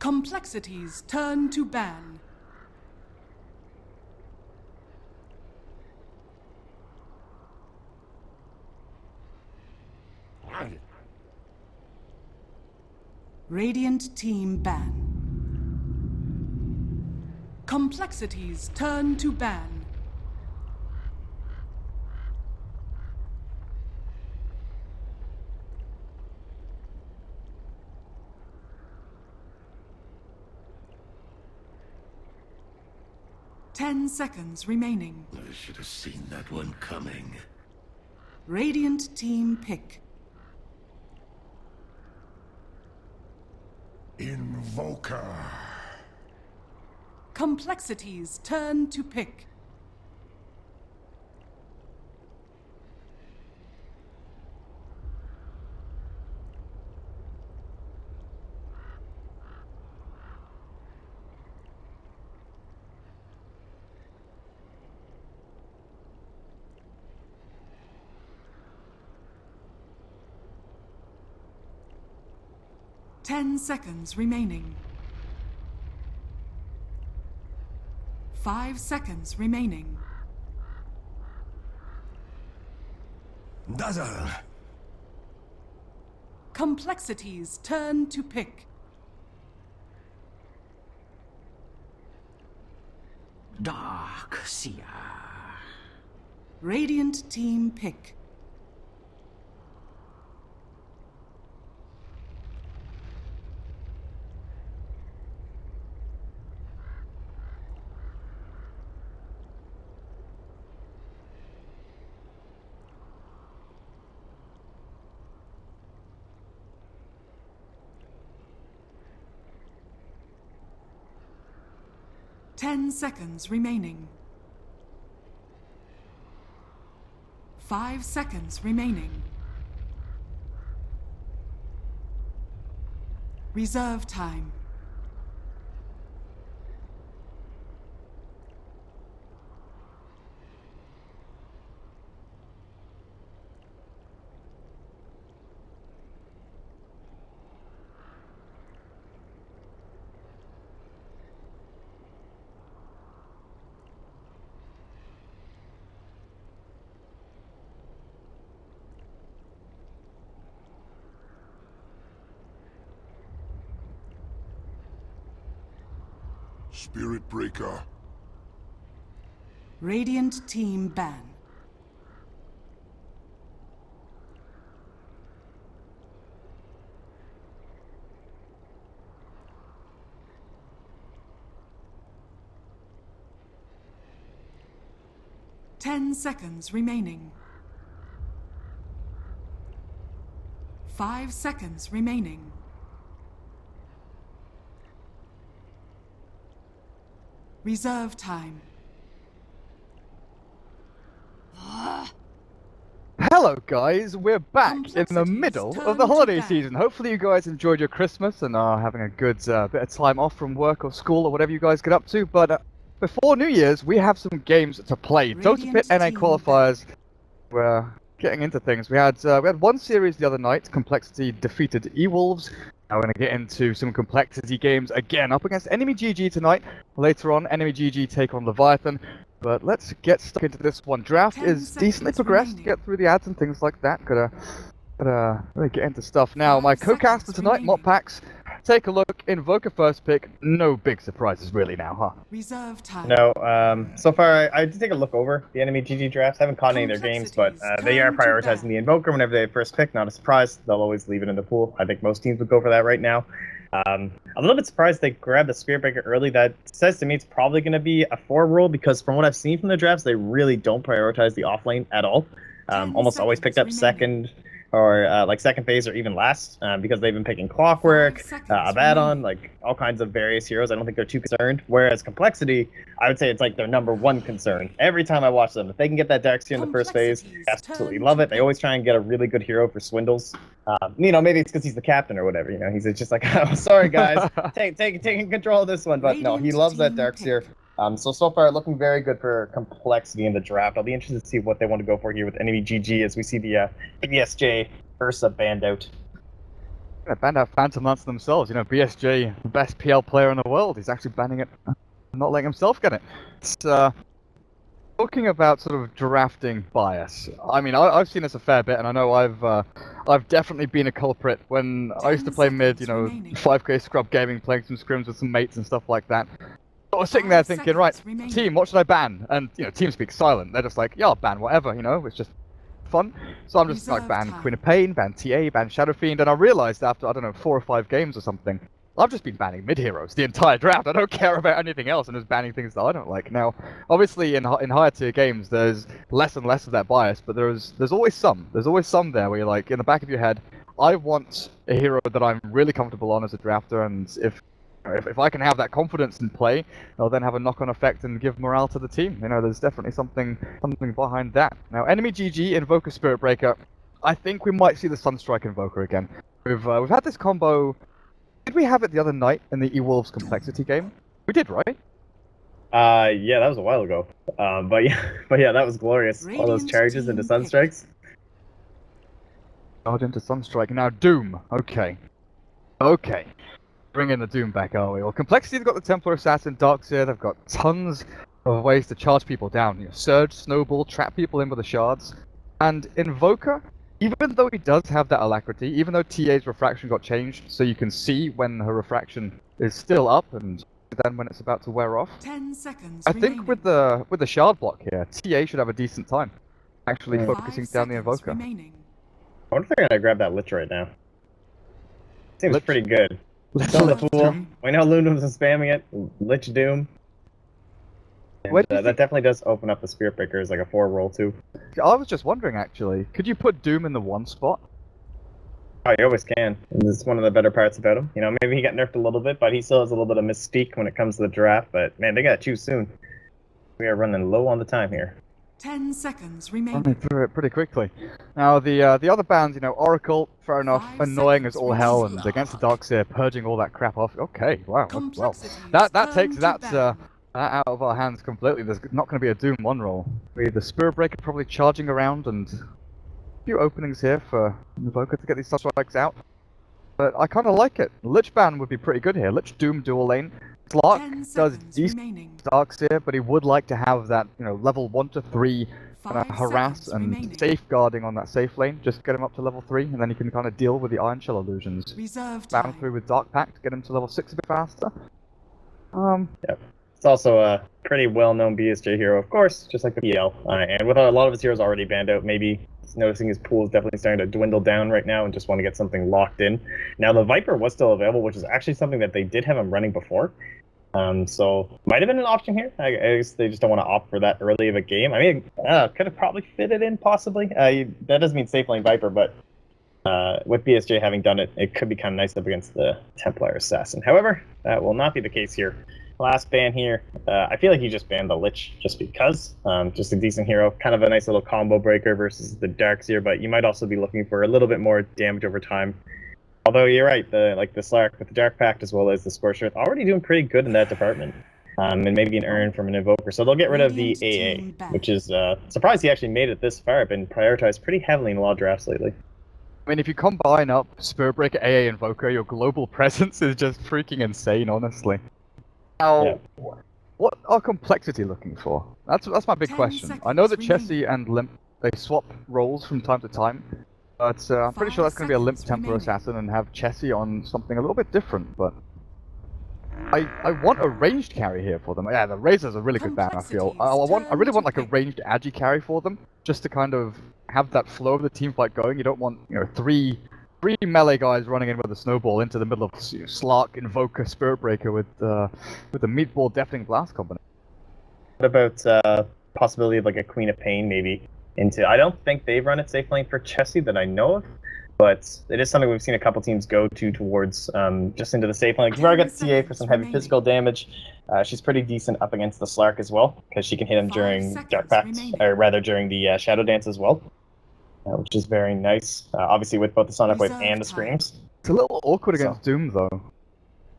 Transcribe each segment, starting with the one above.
Complexities turn to ban. Radiant team ban. Complexities turn to ban. Ten seconds remaining. I should have seen that one coming. Radiant team pick. Invoker. Complexities turn to pick. Ten seconds remaining. 5 seconds remaining. Dazzle. Complexities turn to pick. Dark Seer. Radiant team pick. Ten seconds remaining. 5 seconds remaining. Reserve time. Spirit Breaker. Radiant team ban. Ten seconds remaining. 5 seconds remaining. Reserve time. Hello guys, we're back in the middle of the holiday season. Hopefully you guys enjoyed your Christmas and are having a good bit of time off from work or school or whatever you guys get up to. But before New Year's, we have some games to play. Dota Pit NA qualifiers. We're getting into things. We had one series the other night. Complexity defeated E-Wolves. Now we're going to get into some Complexity games again up against EnemyGG tonight. Later on, EnemyGG take on Leviathan. But let's get stuck into this one. Draft is decently progressed. Get through the ads and things like that. Gotta really get into stuff now. My co-caster tonight, Moppax. Take a look. Invoker first pick. No big surprises really now, huh? Reserve time. No. So far, I did take a look over the EnemyGG drafts. I haven't caught any of their games, but they are prioritizing the Invoker whenever they first pick. Not a surprise. They'll always leave it in the pool. I think most teams would go for that right now. I'm a little bit surprised they grabbed the Spirit Breaker early. That says to me it's probably going to be a 4 role because from what I've seen from the drafts, they really don't prioritize the off lane at all. Almost always picked up second or like second phase or even last because they've been picking Clockwork, Abaddon, like all kinds of various heroes. I don't think they're too concerned. Whereas Complexity, I would say it's like their #1 concern. Every time I watch them, if they can get that Darkseer in the first phase, absolutely love it. They always try and get a really good hero for Swindles. You know, maybe it's because he's the captain or whatever. You know, he's just like, oh, sorry guys, taking control of this one. But no, he loves that Darkseer. So far, looking very good for Complexity in the draft. I'll be interested to see what they want to go for here with EnemyGG as we see the EBSJ Ursa banned out. They banned out Phantom Lance themselves. You know, BSJ, the best PL player in the world, he's actually banning it, not letting himself get it. It's, talking about sort of drafting bias. I mean, I've seen this a fair bit, and I know I've definitely been a culprit when I used to play mid, you know, 5K scrub gaming, playing some scrims with some mates and stuff like that. I was sitting there thinking, right, team, what should I ban? And, you know, team speaks silent. They're just like, yeah, I'll ban whatever, you know, it's just fun. So I'm just like, ban Queen of Pain, ban TA, ban Shadow Fiend, and I realized after, I don't know, 4 or 5 games or something, I've just been banning mid-heroes the entire draft. I don't care about anything else, and just banning things that I don't like. Now, obviously, in higher tier games, there's less and less of that bias, but there's always some. There's always some there where you're like, in the back of your head, I want a hero that I'm really comfortable on as a drafter, and if I can have that confidence in play, I'll then have a knock-on effect and give morale to the team. You know, there's definitely something behind that. Now, EnemyGG, Invoker, Spirit Breaker, I think we might see the Sunstrike Invoker again. We've had this combo. Did we have it the other night in the E-Wolves Complexity game? We did, right? Yeah, that was a while ago. But yeah, that was glorious. All those charges into Sunstrikes. Charge into Sunstrike. Now, Doom. Okay. Bring in the Doom back, are we? Well, Complexity, they've got the Templar Assassin, Darkseer, they've got tons of ways to charge people down. You know, Surge, Snowball, trap people in with the shards. And Invoker, even though he does have that alacrity, even though TA's refraction got changed, so you can see when her refraction is still up and then when it's about to wear off. 10 seconds I think with the shard block here, TA should have a decent time actually focusing down the Invoker. I wonder if they're gonna grab that Lich right now. Seems pretty good. It's on the pool. We know Lunum's spamming it. Lich Doom. And, that definitely does open up the Spirit Breaker as like a 4 roll too. I was just wondering actually, could you put Doom in the 1 spot? Oh, you always can. And this is one of the better parts about him. You know, maybe he got nerfed a little bit, but he still has a little bit of mystique when it comes to the draft. But man, they gotta choose soon. We are running low on the time here. 10 seconds remaining. Running through it pretty quickly. Now the other bands, you know, Oracle, fair enough, annoying as all hell, and against the Darkseer, purging all that crap off. Okay, wow, well, that takes that out of our hands completely. There's not going to be a Doom 1 roll. The Spirit Breaker probably charging around, and a few openings here for Invoker to get these Sunstrikes out. But I kind of like it. Lich ban would be pretty good here. Lich Doom dual lane. Slark does decent Darkseer, but he would like to have that, you know, level 1 to 3 harass and safeguarding on that safe lane. Just get him up to level 3, and then he can kind of deal with the Iron Shell illusions. Spam through with Dark Pact to get him to level 6 a bit faster. Yep. It's also a pretty well-known BSJ hero, of course, just like the PL. And with a lot of his heroes already banned out, maybe he's noticing his pool is definitely starting to dwindle down right now and just want to get something locked in. Now, the Viper was still available, which is actually something that they did have him running before. So might have been an option here. I guess they just don't want to opt for that early of a game. I mean, could have probably fit it in, possibly. That doesn't mean safe lane Viper, but with BSJ having done it, it could be kind of nice up against the Templar Assassin. However, that will not be the case here. Last ban here, I feel like he just banned the Lich just because. Just a decent hero, kind of a nice little combo breaker versus the Darkseer, but you might also be looking for a little bit more damage over time. Although you're right, the Slark with the Dark Pact as well as the Scorched Earth already doing pretty good in that department. And maybe an Urn from an Invoker. So they'll get rid of the AA, which is surprised he actually made it this far. Been prioritized pretty heavily in a lot of drafts lately. I mean, if you combine up Spirit Breaker, AA, Invoker, your global presence is just freaking insane, honestly. Now, what are Complexity looking for? That's my big question. I know that Chessie and Limp, they swap roles from time to time, but I'm pretty sure that's going to be a Limp Templar Assassin and have Chessie on something a little bit different, but I want a ranged carry here for them. Yeah, the Razor's a really good ban, I feel. I really want like a ranged Agi carry for them, just to kind of have that flow of the team fight going. You don't want, you know, three melee guys running in with a snowball into the middle of Slark, Invoker, Spirit Breaker with the Meatball Deafening Blast combination. What about possibility of like a Queen of Pain maybe into? I don't think they've run it safe lane for Chessie that I know of, but it is something we've seen a couple teams go towards just into the safe lane. We've already got CA for some heavy physical damage. She's pretty decent up against the Slark as well, because she can hit him during Dark Pact, or rather during the Shadow Dance as well. Which is very nice. Obviously, with both the Sonic Wave and the Screams. It's a little awkward against Doom, though.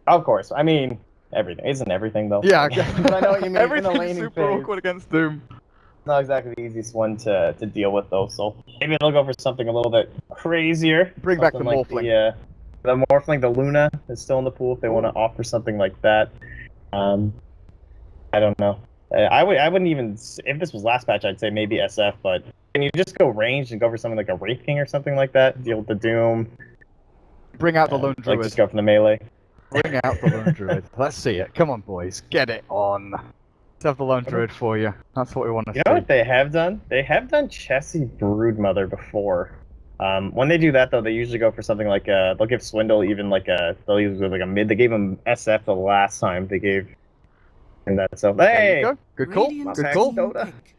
Of course. I mean, everything. Isn't everything, though? Yeah, but I know what you mean. Everything's super awkward against Doom. Not exactly the easiest one to deal with, though. So maybe they'll go for something a little bit crazier. Bring back the Morphling. The Morphling, the Luna is still in the pool if they want to offer something like that. I don't know. I wouldn't even, if this was last patch, I'd say maybe SF, but can you just go ranged and go for something like a Wraith King or something like that? Deal with the Doom. Bring out the Lone Druid. Like just go for the melee. Bring out the Lone Druid. Let's see it. Come on, boys. Get it on. Let's have the Lone Druid for you. That's what we want to see. You know what they have done? They have done Chessie Broodmother before. When they do that, though, they usually go for something like they'll give Swindle even like they'll use like a mid. They gave him SF the last time they gave him that. So hey, go. Good call. Radiant's Good call. team Dota. pick.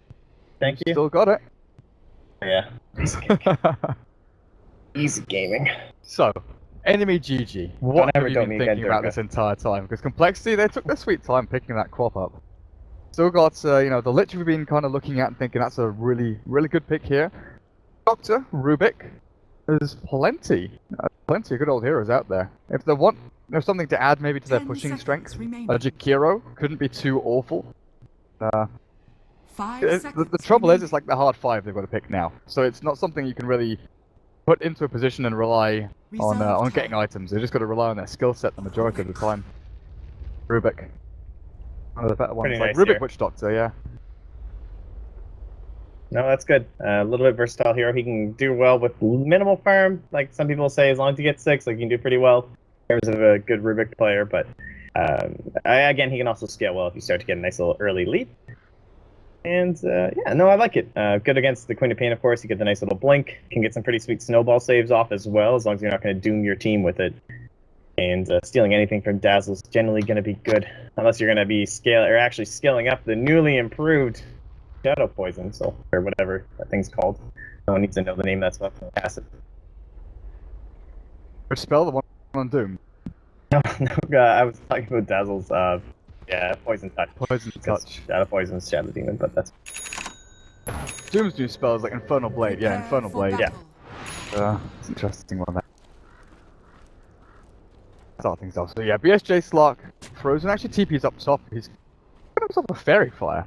Thank you. Still got it. Yeah. Easy gaming. So, EnemyGG. What have ever you don't been mean thinking get about Durga. this entire time? Because Complexity, they took their sweet time picking that crop up. Still got, you know, the Lich we've been kind of looking at and thinking that's a really, really good pick here. Doctor, Rubik, there's plenty of good old heroes out there. If they want, something to add maybe to their 10 pushing seconds strength, remaining. Jakiro couldn't be too awful. 5 The seconds trouble is, remaining. it's like the hard 5 they've got to pick now. So it's not something you can really put into a position and rely on Reserve getting time. items. They just got to rely on their skill set the majority of the time. Rubik. One of the better ones. Pretty Like nice Rubik here. Witch Doctor, yeah. No, that's good. A little bit versatile hero. He can do well with minimal farm. Like some people say, as long as you get 6, like, you can do pretty well in terms of a good Rubik player. But again, he can also scale well if you start to get a nice little early lead. And yeah, no, I like it. Good against the Queen of Pain, of course. You get the nice little blink. Can get some pretty sweet snowball saves off as well, as long as you're not going to doom your team with it. And stealing anything from Dazzle is generally going to be good, unless you're going to be actually scaling up the newly improved Shadow Poison, or whatever that thing's called. No one needs to know the name of that stuff. Passive. Which spell? The one on Doom. No, I was talking about Dazzle's, Poison Touch. Poison Because Touch. Shadow Poison's Shadow Demon, but that's... Doom's new spell is like Infernal Blade. Yeah, Prepare Infernal for Blade. battle. It's an interesting one there. Start things off. So yeah, BSJ Slark, Frozen actually TP's up top. He's got himself a Fairy Fire.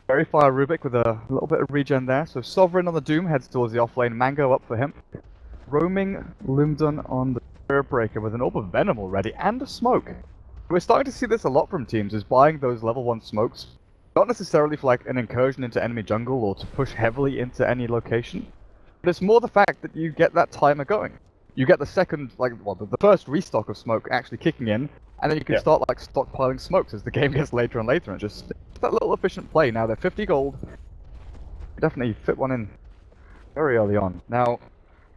Fairy Fire Rubik with a little bit of regen there. So Sovereign on the Doom heads towards the offlane. Mango up for him. Roaming Lumdun on the Spirit Breaker with an Orb of Venom already and a Smoke. We're starting to see this a lot from teams, is buying those level 1 smokes. Not necessarily for like an incursion into enemy jungle or to push heavily into any location. But it's more the fact that you get that timer going. You get the second, the first restock of smoke actually kicking in, and then you can start like stockpiling smokes as the game gets later and later, and just that little efficient play. Now they're 50 gold. Definitely fit one in very early on. Now,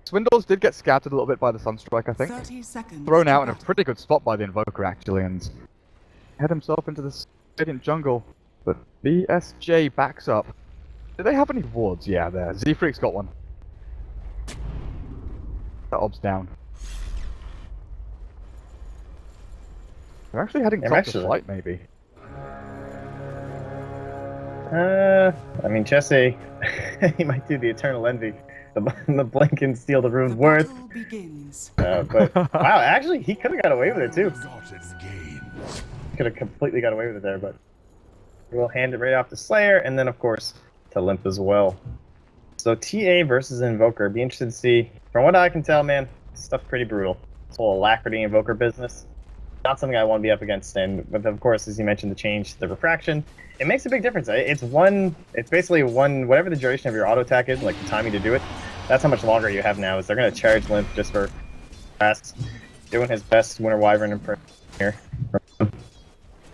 Swindles did get scattered a little bit by the Sunstrike, I think. 30 seconds Thrown to out in a battle. pretty good spot by the Invoker actually, and head himself into this radiant jungle. But BSJ backs up. Do they have any wards? Yeah, there. Z-Freak's got one. That ob's down. They're actually heading top to flight, maybe. I mean, Chessie, he might do the Eternal Envy. The blink and steal the Rune The Worth. battle begins. But, wow, actually, he could have got away with it, too. Forgotten gains. Could have completely got away with it there, but we'll hand it right off to Slayer, and then, of course, to Limp as well. So, TA versus Invoker. Be interested to see. From what I can tell, man, stuff's pretty brutal. This whole Alacrity Invoker business. Not something I want to be up against, and with, of course, as you mentioned, the change, the refraction, it makes a big difference. It's basically whatever the duration of your auto attack is, like the timing to do it, that's how much longer you have now. Is they're going to charge Limp just for fast, doing his best Winter Wyvern impression here.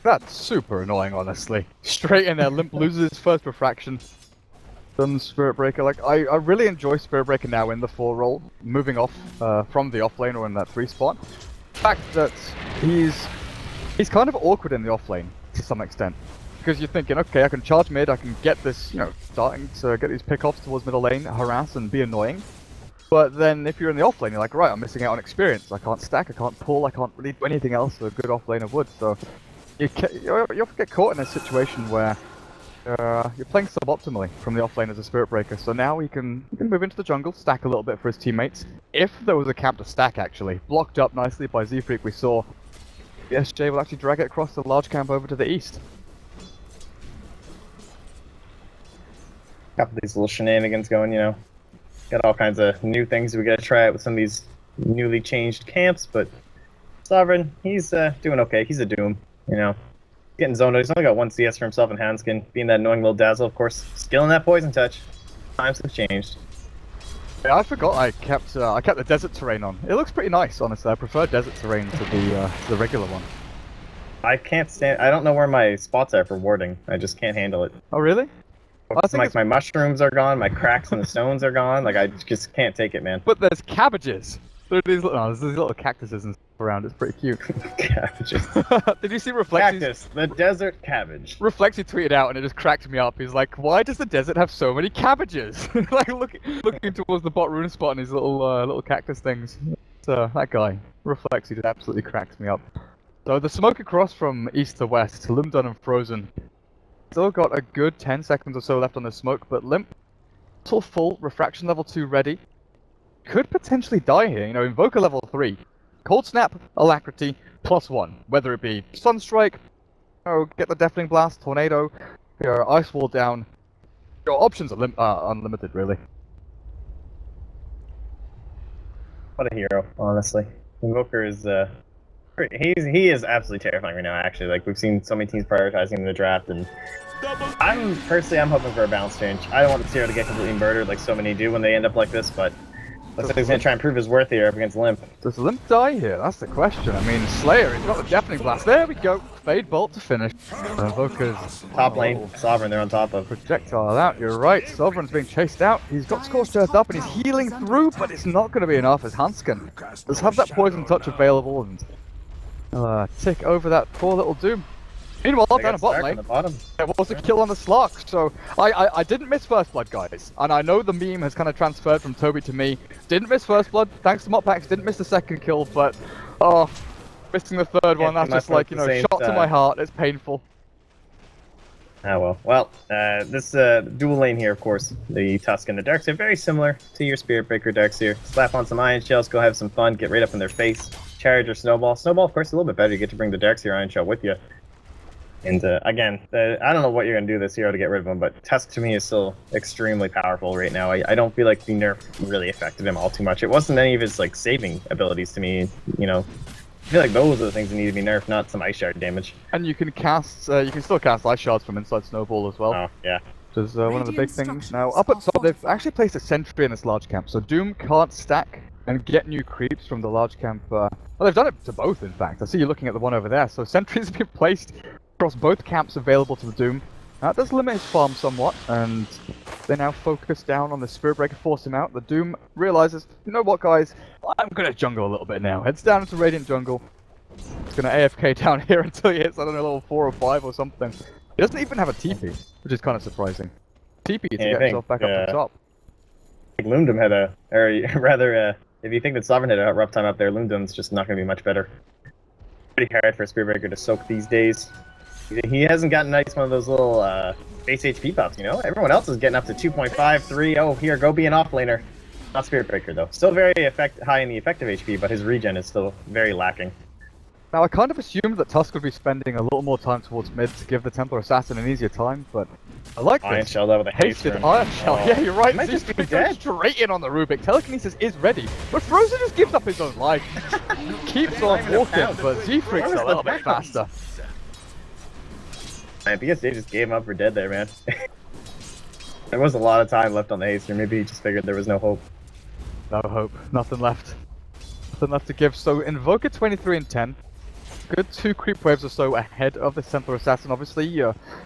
That's super annoying, honestly. Straight in there, Limp loses his first refraction. Done Spirit Breaker. Like, I really enjoy Spirit Breaker now in the 4 role, moving off from the offlane or in that 3 spot. The fact that he's kind of awkward in the offlane to some extent. Because you're thinking, okay, I can charge mid, I can get this, starting to get these pickoffs towards middle lane, harass and be annoying. But then if you're in the offlane, you're like, right, I'm missing out on experience. I can't stack, I can't pull, I can't really do anything else with a good offlaner would. So you often get caught in a situation where you're playing suboptimally from the offlane as a Spirit Breaker. So now he can move into the jungle, stack a little bit for his teammates. If there was a camp to stack, actually, blocked up nicely by Z-Freak, we saw the SJ will actually drag it across the large camp over to the east. Couple of these little shenanigans going, Got all kinds of new things we gotta try out with some of these newly changed camps, but Sovereign, he's doing okay. He's a Doom, you know. Getting zoned out. He's only got 1 CS for himself and Handskin, being that annoying little dazzle, of course. Skilling that poison touch. Times have changed. Yeah, I forgot I kept the desert terrain on. It looks pretty nice, honestly. I prefer desert terrain to the regular one. I can't stand. I don't know where my spots are for warding. I just can't handle it. Oh really? Like my mushrooms are gone, my cracks in the stones are gone. Like I just can't take it, man. But there's cabbages. There's these little cactuses and stuff around. It's pretty cute. Cabbages. Did you see Reflexy? Cactus, the desert cabbage. Reflexy tweeted out and it just cracked me up. He's like, "Why does the desert have so many cabbages?" Like looking towards the bot rune spot and his little cactus things. So that guy, Reflexy, just absolutely cracks me up. So the smoke across from east to west, Limdun and Frozen. Still got a good 10 seconds or so left on the smoke, but Limp, still full, refraction level 2 ready. Could potentially die here, you know, Invoker level 3. Cold Snap, Alacrity, +1. Whether it be Sunstrike, get the Deafening Blast, Tornado, your Ice Wall down. Your options are unlimited, really. What a hero, honestly. Invoker is, he is absolutely terrifying right now, actually. Like, we've seen so many teams prioritizing in the draft, and I'm hoping for a balance change. I don't want the Seater to get completely murdered like so many do when they end up like this, but looks like he's going to try and prove his worth here up against Limp. Does Limp die here? That's the question. I mean, Slayer, he's got the Deafening Blast. There we go. Fade Bolt to finish. Invoker's top lane, Sovereign, they're on top of. Projectile out, you're right. Sovereign's being chased out. He's got Scorched Earth up and he's healing through, but it's not going to be enough as Hanskin does have that Poison Touch available and tick over that poor little Doom. Meanwhile, down a bot lane, there was a kill on the Slark, so I didn't miss First Blood, guys. And I know the meme has kind of transferred from Toby to me. Didn't miss First Blood, thanks to Moppax, didn't miss the second kill, but, missing the third one, that's just like, you know, shot to my heart, it's painful. Ah well. Well, this dual lane here, of course, the Tusk and the Darkseer, very similar to your Spirit Breaker Darkseer. Slap on some Iron Shells, go have some fun, get right up in their face. Charge or Snowball. Snowball, of course, a little bit better. You get to bring the Darkseer Iron Shell with you. And again, I don't know what you're going to do this hero to get rid of him, but Tusk to me is still extremely powerful right now. I don't feel like the nerf really affected him all too much. It wasn't any of his like saving abilities to me, you know. I feel like those are the things that need to be nerfed, not some Ice Shard damage. And you can cast, you can still cast Ice Shards from inside Snowball as well. Oh, yeah. Which is one of the big things. Now, up at top, they've actually placed a sentry in this large camp, so Doom can't stack and get new creeps from the large camp. Well, they've done it to both, in fact. I see you looking at the one over there. So sentries have been placed across both camps available to the Doom. That does limit his farm somewhat, and they now focus down on the Spirit Breaker, force him out. The Doom realizes, you know what, guys? I'm gonna jungle a little bit now. Heads down into Radiant Jungle. He's gonna AFK down here until he hits, I don't know, level 4 or 5 or something. He doesn't even have a TP, which is kind of surprising. TP to get himself back up to top. I think Loomdom had if you think that Sovereign had a rough time up there, Loomdom's just not going to be much better. Pretty hard for a Spirit Breaker to soak these days. He hasn't gotten nice one of those little base HP buffs, you know? Everyone else is getting up to 2.5, 3. Oh, here, go be an offlaner. Not Spirit Breaker, though. Still very high in the effective HP, but his regen is still very lacking. Now, I kind of assumed that Tusk would be spending a little more time towards mid to give the Templar Assassin an easier time, but I like this. Iron Shell with a hasted Iron Shell. Yeah, you're right. Might just be dead. Straight in on the Rubik. Telekinesis is ready, but Frozen just gives up his own life. Keeps on walking, but Z-Freak's a little bit faster. Man, BSJ just gave him up for dead there, man. There was a lot of time left on the haste, or maybe he just figured there was no hope. No hope. Nothing left. Nothing left to give. So Invoker 23 and 10. Good 2 creep waves or so ahead of the Templar Assassin. Obviously,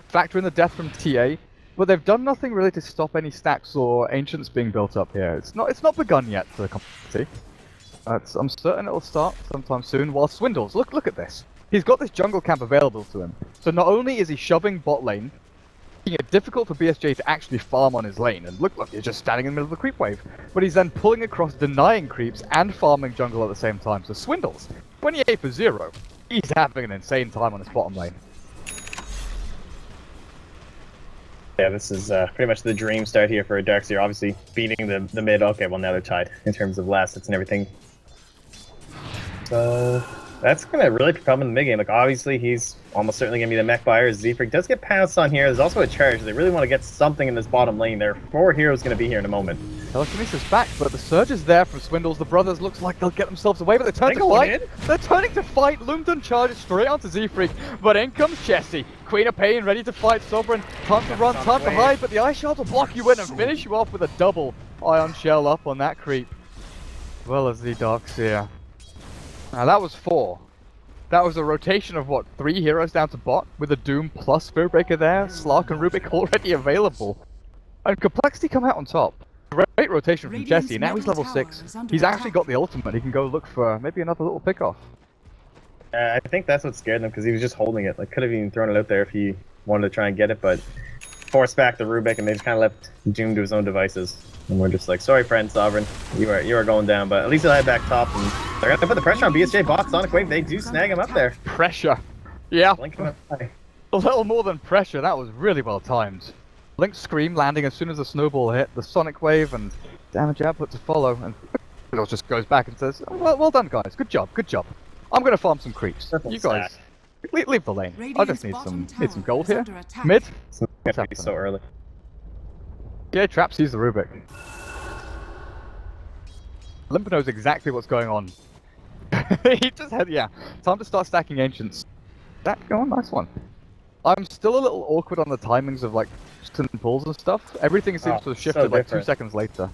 factor in the death from TA, but they've done nothing really to stop any stacks or ancients being built up here. It's not begun yet for the complexity. I'm certain it'll start sometime soon. While Swindles, look at this. He's got this jungle camp available to him. So not only is he shoving bot lane, making it difficult for BSJ to actually farm on his lane. And look, he's just standing in the middle of the creep wave. But he's then pulling across, denying creeps and farming jungle at the same time. So Swindles, 28 for 0. He's having an insane time on his bottom lane. Yeah, this is pretty much the dream start here for a Darkseer. Obviously, beating the mid. Okay, well, now they're tied in terms of last hits and everything. So, That's gonna really propel him in the mid game. Like obviously he's almost certainly gonna be the mech buyer. Z-Freak does get pounced on here. There's also a charge. They really want to get something in this bottom lane. There are 4 heroes gonna be here in a moment. Telekinesis back, but the surge is there from Swindles. The brothers looks like they'll get themselves away, but they turn They to go fight. in. They're turning to fight. Lumden charges straight onto Z-Freak, but in comes Chessie. Queen of Pain ready to fight Sovereign. Time to run, time to hide, but the Ice Shard will block you in and finish you off with a double Ion Shell up on that creep. As well as the Dark Seer. Now that was 4. That was a rotation of what, 3 heroes down to bot with a Doom plus Spiritbreaker there, Slark and Rubik already available. And Complexity come out on top. Great rotation from Chessie. Now he's level 6. He's actually got the ultimate. He can go look for maybe another little pickoff. I think that's what scared them because he was just holding it. Like could have even thrown it out there if he wanted to try and get it, but forced back the Rubik and they just kind of left Doom to his own devices. And we're just like, sorry, friend Sovereign, you are going down, but at least he'll head back top. And they're gonna put the pressure on BSJ bot. Sonic Wave, they do snag him up there. Pressure. Yeah. Blink him up high. A little more than pressure. That was really well timed. Blink's Scream landing as soon as the snowball hit, the Sonic Wave, and damage output to follow. And it just goes back and says, well done, guys. Good job, good job. I'm gonna farm some creeps. You guys, leave the lane. I just need some gold here. Mid. It's not gonna be so early. Yeah, Trap sees the Rubik. Limp knows exactly what's going on. He just had, yeah, time to start stacking Ancients. That going, nice one. I'm still a little awkward on the timings of like and pulls and stuff. Everything seems to have shifted so like 2 different. seconds later.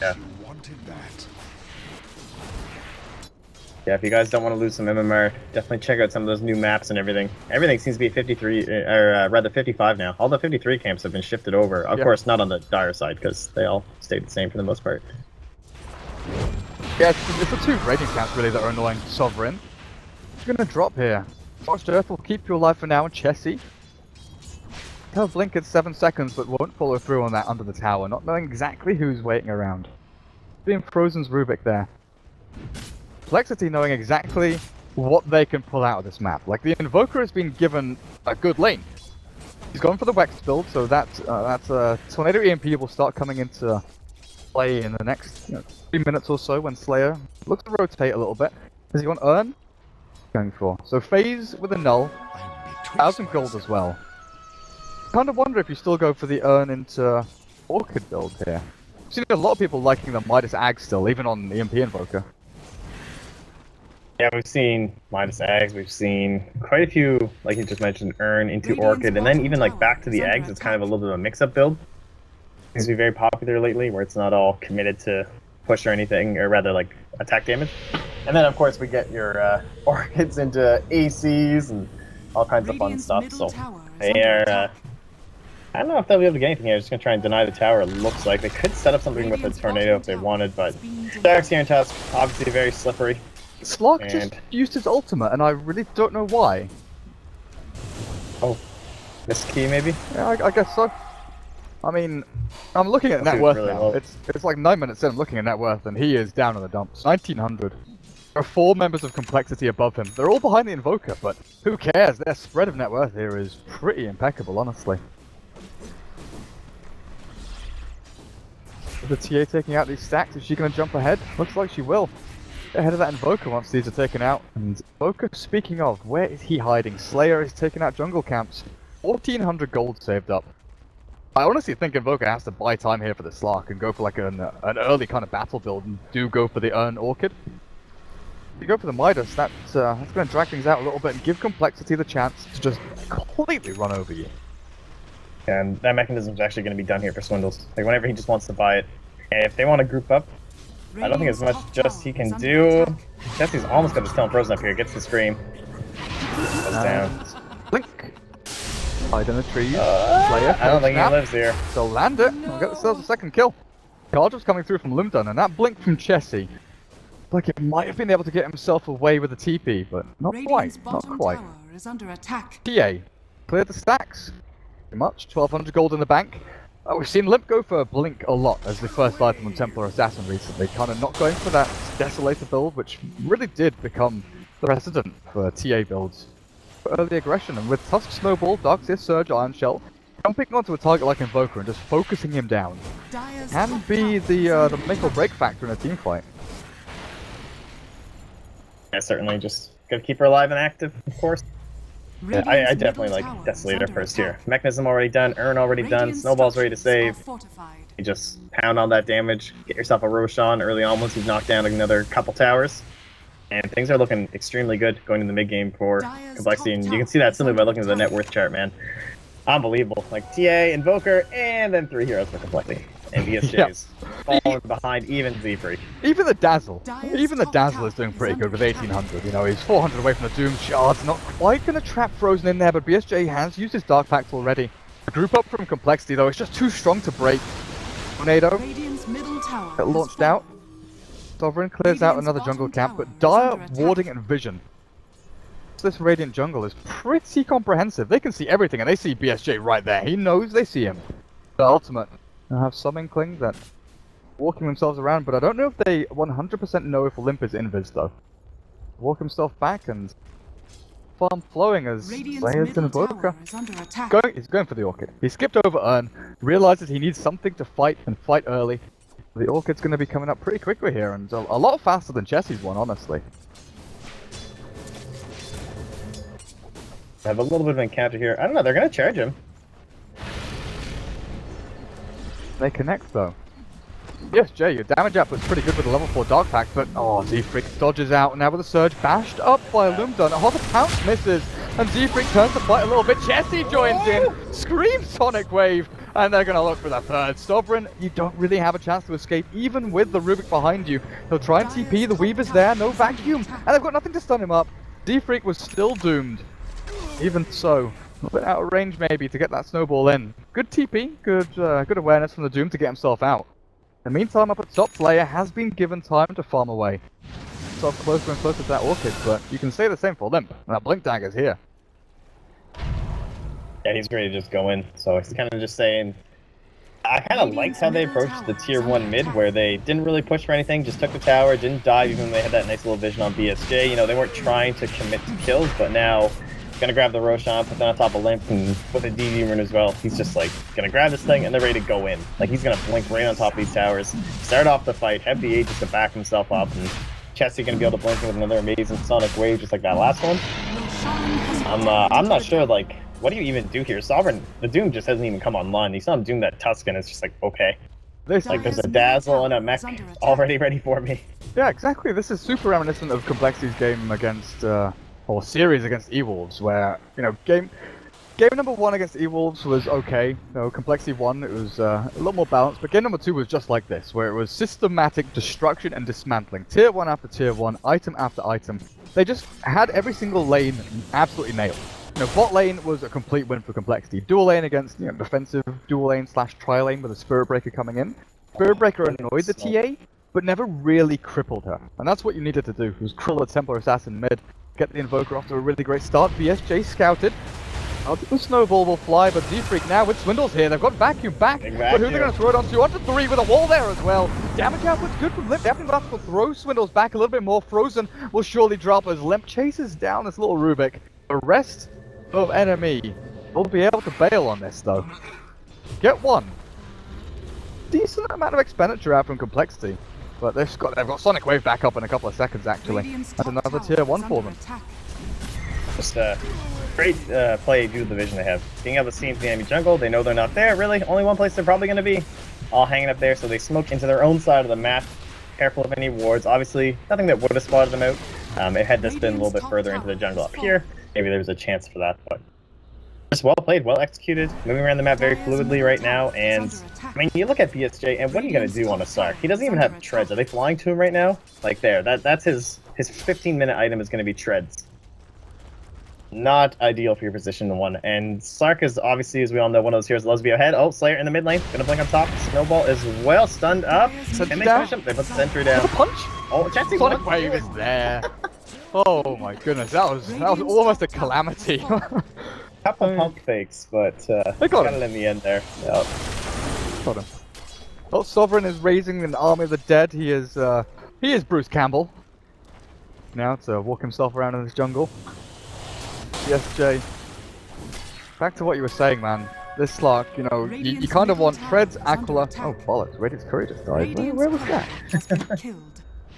Yeah. You wanted that. Yeah, if you guys don't want to lose some MMR, definitely check out some of those new maps and everything. Everything seems to be 53, or rather 55 now. All the 53 camps have been shifted over. Of course, not on the Dire side, because they all stayed the same for the most part. Yeah, it's the 2 raiding camps really that are annoying Sovereign. You're gonna drop here. Watched Earth will keep you alive for now, and Chessie. He'll blink at 7 seconds, but won't follow through on that under the tower, not knowing exactly who's waiting around. Being Frozen's Rubik there. Complexity knowing exactly what they can pull out of this map. Like, the Invoker has been given a good lane. He's gone for the Wex build, so that Tornado EMP will start coming into play in the next 3 minutes or so when Slayer looks to rotate a little bit. Does he want Urn? Going for. So Phase with a null, 1,000 gold as well. Kind of wonder if you still go for the Urn into Orchid build here. I've seen a lot of people liking the Midas Ag still, even on the EMP Invoker. Yeah, we've seen Midas Eggs, we've seen quite a few, like you just mentioned, Urn into Orchid, and then even like back to the Eggs, it's kind of a little bit of a mix-up build. Seems to be very popular lately, where it's not all committed to push or anything, or rather like attack damage. And then of course we get your Orchids into ACs and all kinds of fun stuff, so they are... I don't know if they'll be able to get anything here. They're just going to try and deny the tower, it looks like. They could set up something with a tornado if they wanted, but Dark's here in Tusk, obviously very slippery. Slark just used his ultimate, and I really don't know why. Oh, missed key maybe? Yeah, I guess so. I mean, I'm looking at net worth really now. low. It's like 9 minutes in, I'm looking at net worth, and he is down in the dumps. 1900. There are 4 members of Complexity above him. They're all behind the Invoker, but who cares? Their spread of net worth here is pretty impeccable, honestly. Is the TA taking out these stacks? Is she going to jump ahead? Looks like she will. Get ahead of that Invoker once these are taken out. And Invoker, speaking of, where is he hiding? Slayer is taking out jungle camps. 1400 gold saved up. I honestly think Invoker has to buy time here for the Slark and go for like an early kind of battle build and do go for the Urn Orchid. If you go for the Midas, that's going to drag things out a little bit and give Complexity the chance to just completely run over you. And that mechanism is actually going to be done here for Swindles. Like whenever he just wants to buy it. And if they want to group up, I don't think there's much just he can do. Jesse's almost got his tail frozen up here. Gets the scream. Goes down. Blink. Hide in the trees. Slayer. I don't think he lives here. They'll land it. We'll get themselves a second kill. Cardrup's coming through from Lumdun, and that blink from Chessie. Like it might have been able to get himself away with a TP, but not quite. Not quite. Is under attack. TA. Cleared the stacks. Pretty much. 1200 gold in the bank. We've seen Limp go for a blink a lot as the first item on Templar Assassin recently, kind of not going for that Desolator build, which really did become the precedent for TA builds. For early aggression, and with Tusk Snowball, Dark Seer Surge, Iron Shell, jumping onto a target like Invoker and just focusing him down can be the make or break factor in a team fight. Yeah, certainly. Just Gotta keep her alive and active, of course. Yeah, I Radiant's definitely middle like tower is Desolator under first here. attack. Mechanism already done, Urn already done, Radiant Snowball's ready to structures save. are fortified. You just pound on that damage, get yourself a Roshan early on once you've knocked down another couple towers. And things are looking extremely good going in the mid game for Dire's Complexity, top and you tower can see that is simply by under looking at the net attack. worth chart, man. Unbelievable. Like TA, Invoker, and then 3 heroes for Complexity. And VSJ's falling behind even Z-Free. Even the Dazzle. Dire's Even the top Dazzle tower is doing is pretty under good with attack. 1800. You know, he's 400 away from the Doom Shards. Not quite going to trap Frozen in there, but BSJ has used his Dark Pact already. The group up from Complexity, though, is just too strong to break. Tornado Radiant's middle tower get has launched fallen. out. Sovereign clears out Radiant's another jungle bottom camp, tower but is Dire, under attack. Warding, and Vision. This Radiant jungle is pretty comprehensive. They can see everything, and they see BSJ right there. He knows they see him. The ultimate. They'll have some inkling that walking themselves around, but I don't know if they 100% know if Olymp is invis, though. Walk himself back and farm flowing as Radiant's Slayer's middle Invoker. tower is under attack. He's going for the Orchid. He skipped over Urn, realizes he needs something to fight and fight early. The Orchid's going to be coming up pretty quickly here, and a lot faster than Chessie's one, honestly. Have a little bit of an encounter here. I don't know, they're gonna charge him. They connect, though. Yes, Jay, your damage output's pretty good with the level 4 Dark Pact, but Z-Freak dodges out now with a surge, bashed up by Lumdun. The pounce misses, and Z-Freak turns to fight a little bit. Jessie joins in, screams Sonic Wave, and they're gonna look for the third. Sovereign, you don't really have a chance to escape, even with the Rubik behind you. He'll try and TP, the Weaver's there, no vacuum, and they've got nothing to stun him up. Z-Freak was still doomed. Even so, a bit out of range maybe to get that snowball in. Good TP, good awareness from the Doom to get himself out. In the meantime, up at top, Slayer has been given time to farm away. Sort of closer and closer to that Orchid, but you can say the same for Limp. And that Blink Dagger's here. Yeah, he's ready to just go in. So he's kind of just saying, I kind of liked how they approached the tier 1 mid, where they didn't really push for anything, just took the tower, didn't dive, even though they had that nice little vision on BSJ. You know, they weren't trying to commit to kills, but now gonna grab the Roshan, put that on top of Limp, and with a DD rune as well. He's just like gonna grab this thing and they're ready to go in. Like he's gonna blink right on top of these towers, start off the fight, have the Aegis to back himself up, and Chessie gonna be able to blink in with another amazing Sonic Wave just like that last one. I'm not sure, like, what do you even do here? Sovereign, the Doom just hasn't even come online. You saw him doing that Tuscan, it's just like, okay. Like there's a Dazzle and a Mech already ready for me. Yeah, exactly. This is super reminiscent of Complexity's game against, or series against E-Wolves, where, you know, game number 1 against E-Wolves was okay. You know, Complexity 1, it was a little more balanced, but game number 2 was just like this, where it was systematic destruction and dismantling. Tier 1 after Tier 1, item after item. They just had every single lane absolutely nailed. You know, bot lane was a complete win for Complexity. Dual lane against, you know, defensive dual lane / tri-lane with a Spirit Breaker coming in. Spirit Breaker annoyed the TA, but never really crippled her. And that's what you needed to do, was krill the Templar Assassin mid, get the Invoker off to a really great start. BSJ scouted. Out the Snowball will fly, but Z-Freak now with Swindles here. They've got Vacuum back, but who they're going to throw it onto? Onto 3 with a wall there as well. Damage output's good from Limp. Definitely have to throw Swindles back a little bit more. Frozen will surely drop as Limp chases down this little Rubik. The rest of NME will be able to bail on this, though. Get one. Decent amount of expenditure out from Complexity. But they've got Sonic Wave back up in a couple of seconds, actually. And another tier 1 for them. Just great play due to the vision they have. Being able to see into the enemy jungle, they know they're not there, really. Only one place they're probably going to be. All hanging up there, so they smoke into their own side of the map. Careful of any wards. Obviously, nothing that would have spotted them out. It had this been a little bit further into the jungle up here. Maybe there was a chance for that, but just well played, well executed, moving around the map very fluidly right now. And I mean, you look at BSJ, and what are you gonna do on a Sark? He doesn't even have treads. Are they flying to him right now? Like there, that's his 15-minute item is gonna be treads. Not ideal for your position 1. And Sark is obviously, as we all know, one of those heroes that loves to be ahead. Oh, Slayer in the mid lane, gonna blink on top. Snowball is well stunned up. Can they push him? They put the sentry down. Punch. Oh, Chessie Sonic Wave is there. Oh my goodness, that was almost a calamity. Couple pump fakes, but they got it in the end there. Yep. Got him. Well, Sovereign is raising an army of the dead. He is Bruce Campbell. Now to walk himself around in this jungle. Yes, Jay. Back to what you were saying, man. This Slark, you know, you kind of want Treads, Aquila. Oh, bollocks. Radiant's Courier just died. Where was that?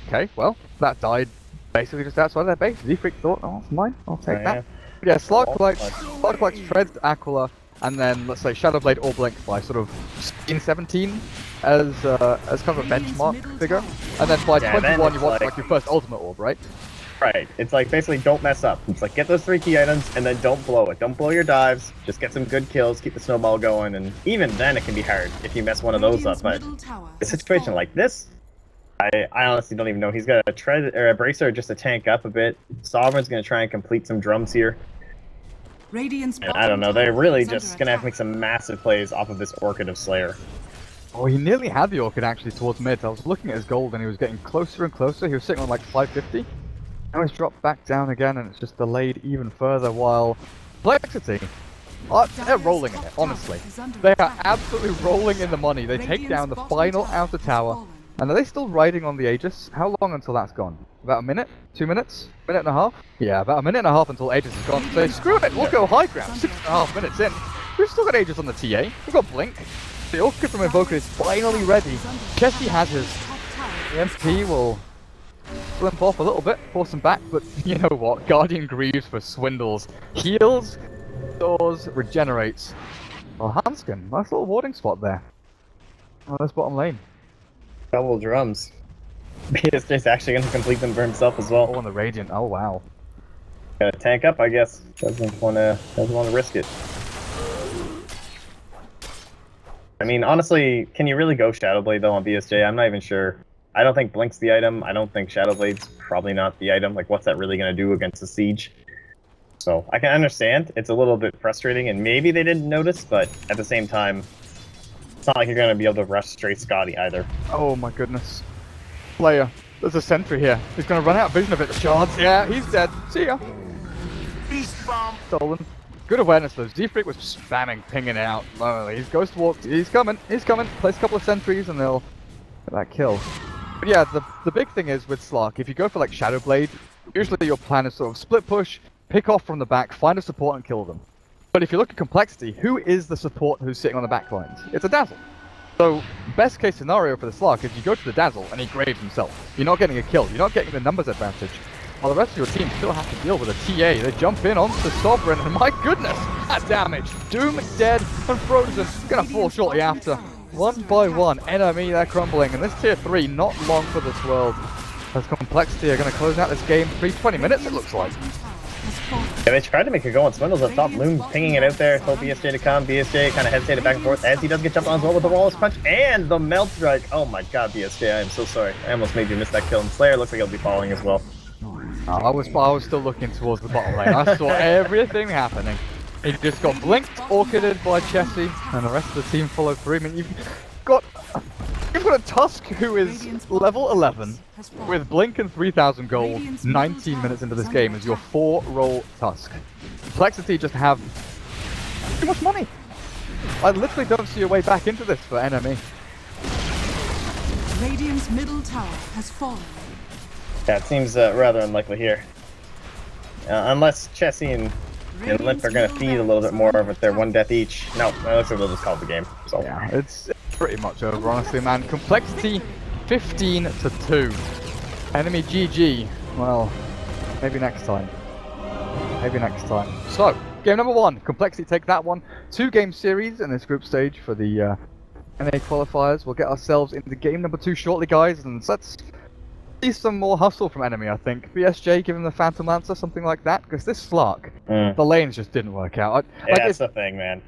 Okay, well, that died basically just outside their base. Z-Freak thought, oh, it's mine, I'll take Oh, that. yeah. But yeah, Slark collects Treads, Aquila, and then let's say Shadowblade or Blink by sort of 16, 17 as kind of a benchmark figure. And then by Yeah, then 21 you it's want like- like your first ultimate orb, right? Right. It's like basically don't mess up. It's like get those 3 key items and then don't blow it. Don't blow your dives. Just get some good kills, keep the snowball going, and even then it can be hard if you mess one of those up. But a situation like this, I honestly don't even know. He's got a tread or a bracer just to tank up a bit. Sovereign's gonna try and complete some drums here. Radiant's And I don't know. They're bottom really tower is just under gonna have to attack. make some massive plays off of this Orchid of Slayer. Oh, he nearly had the Orchid actually towards mid. I was looking at his gold and he was getting closer and closer. He was sitting on like 550. Now he's dropped back down again and it's just delayed even further while Complexity, they're rolling in it, honestly. They are absolutely rolling in the money. They take down the final outer tower. And are they still riding on the Aegis? How long until that's gone? About a minute? 2 minutes? Minute and a half? Yeah, about a minute and a half until Aegis is gone. So screw it, we'll go high ground. 6.5 minutes in. We've still got Aegis on the TA. We've got Blink. The Orchid from Invoker is finally ready. Chessie has his. The MP will limp off a little bit, force him back, but you know what? Guardian Greaves for swindles. Heals, stores, regenerates. Well, Hanskin, nice little warding spot there. Oh, that's bottom lane. Double drums. BSJ's actually gonna complete them for himself as well. Oh, and the Radiant. Oh, wow. Gotta tank up, I guess. Doesn't wanna risk it. I mean, honestly, can you really go Shadowblade though on BSJ? I'm not even sure. I don't think Blink's the item. I don't think Shadowblade's probably not the item. Like, what's that really gonna do against the Siege? So, I can understand. It's a little bit frustrating, and maybe they didn't notice, but at the same time, it's not like you're gonna be able to rush straight Scotty either. Oh my goodness. Player, there's a sentry here. He's gonna run out of vision of it. Shards. Yeah, he's dead. See ya. Stolen. Good awareness though. Z-Freak was spamming, pinging out. He's Ghost Walked. He's coming. He's coming. Place a couple of sentries and they'll get that kill. But yeah, the big thing is with Slark, if you go for like Shadowblade, usually your plan is sort of split push, pick off from the back, find a support and kill them. But if you look at Complexity, who is the support who's sitting on the back lines? It's a Dazzle. So, best case scenario for the Slark is you go to the Dazzle and he graves himself. You're not getting a kill, you're not getting the numbers advantage. While the rest of your team still have to deal with a TA. They jump in onto Sovereign and my goodness, that damage! Doom dead and Frozen gonna fall shortly after. One by one, NME they're crumbling, and this tier 3 not long for this world. As Complexity are gonna close out this game, 20 minutes it looks like. Yeah, they tried to make it go on Swindles up top. Loom pinging it out there, told BSJ to come. BSJ kind of hesitated back and forth as he does get jumped on as well with the Wallace Punch and the Melt Strike. Oh my god, BSJ, I am so sorry. I almost made you miss that kill. And Slayer looks like he'll be falling as well. I was still looking towards the bottom lane. I saw everything happening. He just got blinked, orchided by Chessie, and the rest of the team followed through. I mean, you've got a Tusk who is level 11 with Blink and 3,000 gold, 19 minutes into this game as your 4-roll Tusk. Complexity just have too much money. I literally don't see a way back into this for NME. Radiant's middle tower has fallen. Yeah, it seems rather unlikely here. Unless Chessie and Limp are going to feed a little bit more with their 1 death each. No, it looks like they'll just call the game. So. Yeah, it's pretty much over, honestly, man. Complexity 15-2. EnemyGG. Well, maybe next time. Maybe next time. So, game number 1. Complexity take that one. 2-game series in this group stage for the NA qualifiers. We'll get ourselves into game number 2 shortly, guys, and let's see some more hustle from Enemy, I think. BSJ, give him the Phantom Lancer, something like that, because this Slark, the lanes just didn't work out. Yeah, that's the thing, man.